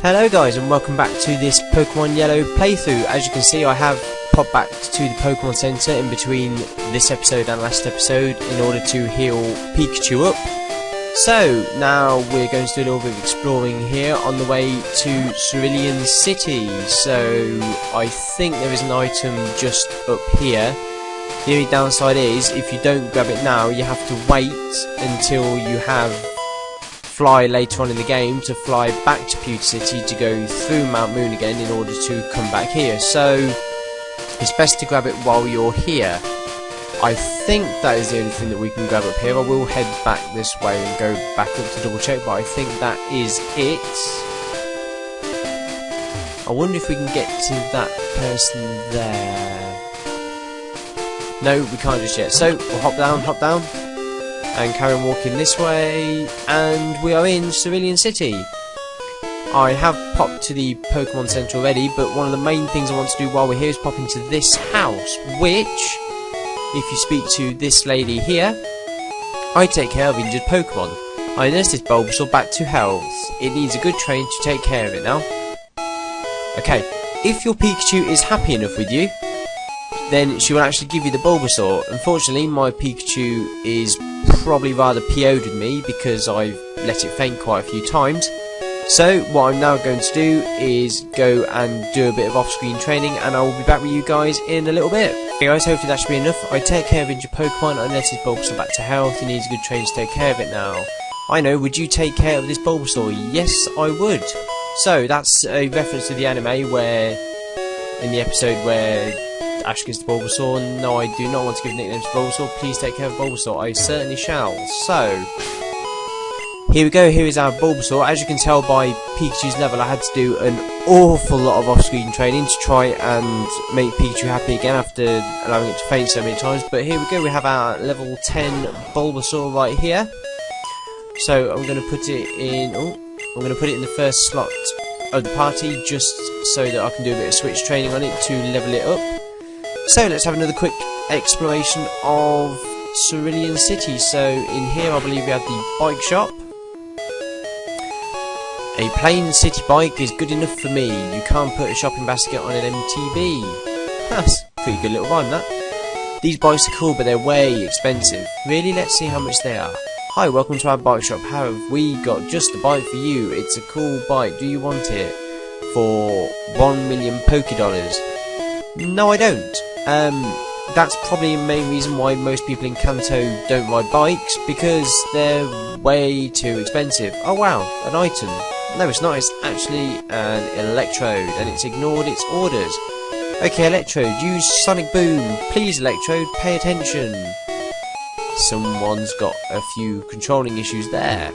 Hello guys, and welcome back to this Pokemon Yellow playthrough. As you can see, I have popped back to the Pokemon Center in between this episode and last episode in order to heal Pikachu up. So now we're going to do a little bit of exploring here on the way to Cerulean City. So I think there is an item just up here. The only downside is if you don't grab it now, you have to wait until you have fly later on in the game to fly back to Pewter City to go through Mount Moon again in order to come back here. So it's best to grab it while you're here. I think that is the only thing that we can grab up here. I will head back this way and go back up to double check, but I think that is it. I wonder if we can get to that person there. No, we can't just yet. So we'll hop down, and carry on walking this way, and we are in Cerulean City. I have popped to the Pokemon Center already, but one of the main things I want to do while we're here is pop into this house, which, if you speak to this lady here, I take care of injured Pokemon. I nurse this Bulbasaur back to health. It needs a good trainer to take care of it now. Okay, if your Pikachu is happy enough with you, then she will actually give you the Bulbasaur. Unfortunately, my Pikachu is probably rather PO'd with me because I've let it faint quite a few times. So what I'm now going to do is go and do a bit of off-screen training, and I will be back with you guys in a little bit. Okay guys, hopefully that should be enough. I take care of injured Pokemon, I let his Bulbasaur back to health. He needs a good trainer to take care of it now. I know, would you take care of this Bulbasaur? Yes, I would. So that's a reference to the anime where, in the episode where Ash gives the Bulbasaur. No, I do not want to give nicknames to Bulbasaur. Please take care of Bulbasaur. I certainly shall. So, here we go. Here is our Bulbasaur. As you can tell by Pikachu's level, I had to do an awful lot of off-screen training to try and make Pikachu happy again after allowing it to faint so many times. But here we go. We have our level 10 Bulbasaur right here. So I'm going to put it in. Oh, I'm going to put it in the first slot of the party just so that I can do a bit of switch training on it to level it up. So let's have another quick exploration of Cerulean City. So in here I believe we have the bike shop. A plain city bike is good enough for me. You can't put a shopping basket on an MTB. That's a pretty good little rhyme, that. These bikes are cool, but they're way expensive. Really? Let's see how much they are. Hi, welcome to our bike shop. Have we got just the bike for you? It's a cool bike. Do you want it? For 1 million Pokédollars. No, I don't. That's probably the main reason why most people in Kanto don't ride bikes, because they're way too expensive. Oh wow, an item. No, it's not. It's actually an Electrode, and it's ignored its orders. Okay, Electrode, use Sonic Boom. Please, Electrode, pay attention. Someone's got a few controlling issues there.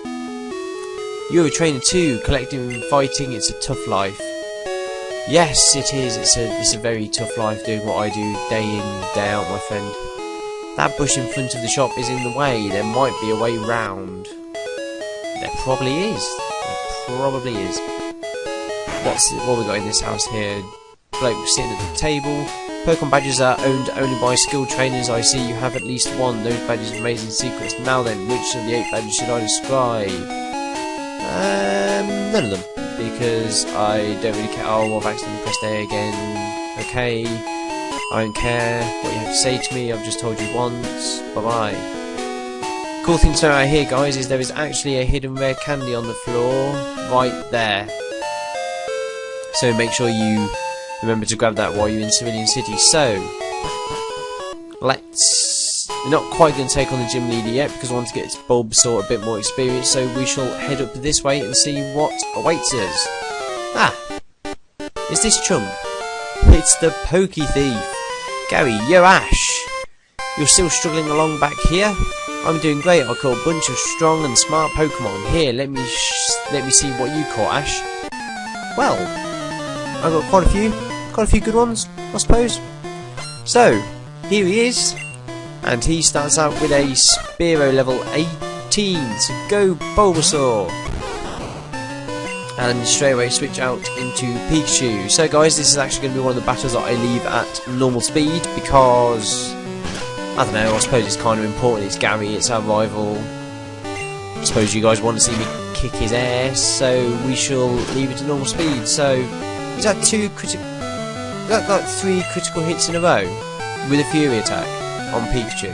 You're a trainer too. Collecting and fighting, it's a tough life. Yes, it is. It's a very tough life doing what I do day in, day out, my friend. That bush in front of the shop is in the way. There might be a way round. There probably is. There probably is. What we got in this house here? Bloke sitting at the table. Pokemon badges are owned only by skilled trainers. I see you have at least one. Those badges are amazing secrets. Now then, which of the 8 badges should I describe? None of them. Because I don't really care. Oh, I've accidentally pressed A again. Okay. I don't care what you have to say to me. I've just told you once. Bye-bye. Cool thing to know out here, guys, is there is actually a hidden rare candy on the floor right there. So make sure you remember to grab that while you're in Cerulean City. So, we're not quite going to take on the gym leader yet because I want to get Bulbasaur a bit more experience, so we shall head up this way and see what awaits us. Ah! Is this Chump? It's the Pokey Thief! Gary, you're Ash! You're still struggling along back here? I'm doing great. I caught a bunch of strong and smart Pokemon. Here, let me see what you caught, Ash. Well, I've got quite a few good ones, I suppose. So, here he is. And he starts out with a Spearow level 18, so go Bulbasaur! And straight away switch out into Pikachu. So guys, this is actually going to be one of the battles that I leave at normal speed, because, I don't know, I suppose it's kind of important. It's Gary, it's our rival. I suppose you guys want to see me kick his ass, so we shall leave it to normal speed. So, is that like 3 critical hits in a row with a Fury attack on Pikachu?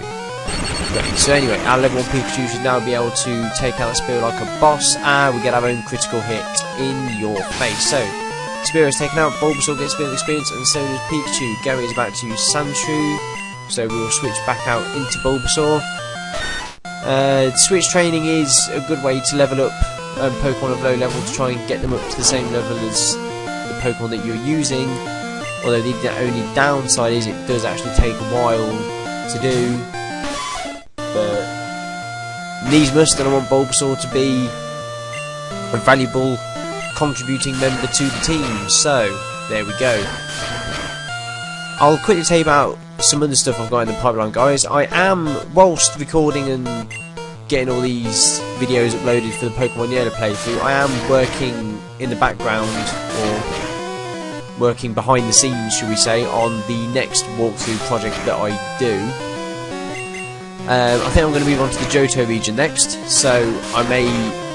Great. So anyway, our level 1 Pikachu should now be able to take out that Spearow like a boss, and we get our own critical hit in your face. So, Spearow is taken out, Bulbasaur gets a bit of experience, and so does Pikachu. Gary is about to use Sandshrew, so we will switch back out into Bulbasaur. Switch training is a good way to level up Pokemon of low level to try and get them up to the same level as the Pokemon that you're using. Although the only downside is it does actually take a while to do. But needs must, and I want Bulbasaur to be a valuable contributing member to the team. So there we go. I'll quickly tell you about some other stuff I've got in the pipeline, guys. I am, whilst recording and getting all these videos uploaded for the Pokemon Yellow playthrough, I am working in the background, or working behind the scenes, should we say, on the next walkthrough project that I do. I think I'm going to move on to the Johto region next, so I may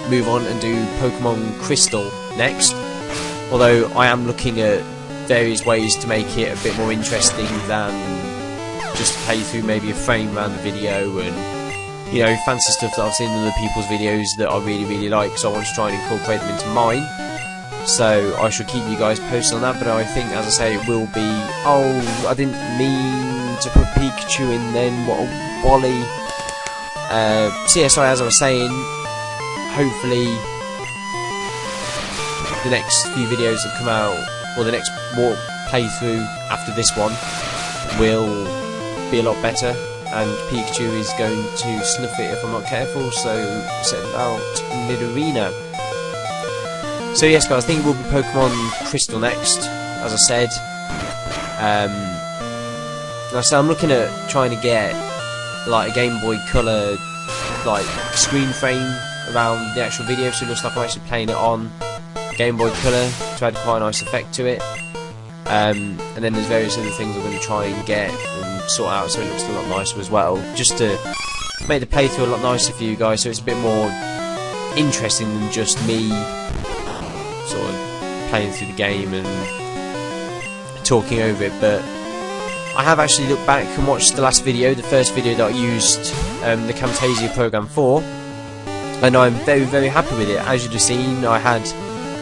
move on and do Pokemon Crystal next, although I am looking at various ways to make it a bit more interesting than just play through maybe a frame around the video, and you know, fancy stuff that I've seen in other people's videos that I really like, so I want to try and incorporate them into mine. So I shall keep you guys posted on that, but I think, as I say, it will be... Oh, I didn't mean to put Pikachu in then, what a wally. So yeah, sorry, as I was saying, hopefully the next few videos that come out, or the next walk playthrough after this one, will be a lot better, and Pikachu is going to snuff it if I'm not careful, so set about mid-arena. So yes, guys, I think it will be Pokemon Crystal next, as I said. So I'm looking at trying to get like a Game Boy Color like screen frame around the actual video, so it looks like I'm actually playing it on Game Boy Color to add quite a nice effect to it. And then there's various other things I'm going to try and get and sort out so it looks a lot nicer as well, just to make the playthrough a lot nicer for you guys, so it's a bit more interesting than just me sort of playing through the game and talking over it. But I have actually looked back and watched the last video, the first video that I used the Camtasia program for, and I'm very happy with it. As you've just seen, I had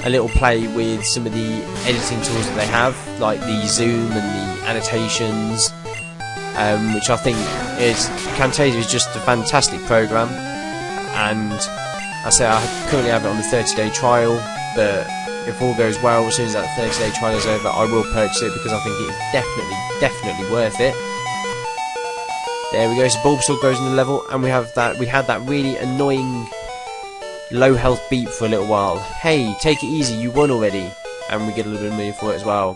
a little play with some of the editing tools that they have, like the zoom and the annotations, which I think is... Camtasia is just a fantastic program, and I say I currently have it on the 30-day trial, but if all goes well, as soon as that 30-day trial is over, I will purchase it because I think it is definitely worth it. There we go, so Bulbasaur goes in the level, and we had that really annoying low health beep for a little while. Hey, take it easy, you won already. And we get a little bit of money for it as well.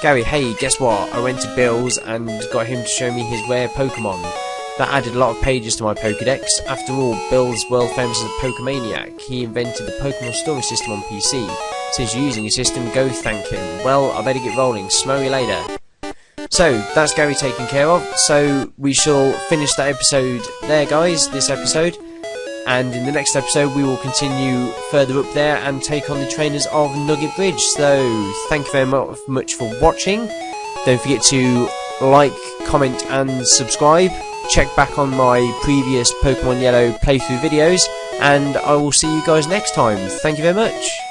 Gary, hey, guess what? I went to Bill's and got him to show me his rare Pokemon. That added a lot of pages to my Pokedex. After all, Bill's world famous as a Pokemaniac. He invented the Pokemon storage system on PC. Since you're using his system, go thank him. Well, I better get rolling. Smell you later. So, that's Gary taken care of. So, we shall finish that episode there, guys, this episode. And in the next episode we will continue further up there and take on the trainers of Nugget Bridge. So thank you very much for watching. Don't forget to like, comment and subscribe. Check back on my previous Pokemon Yellow playthrough videos, and I will see you guys next time. Thank you very much.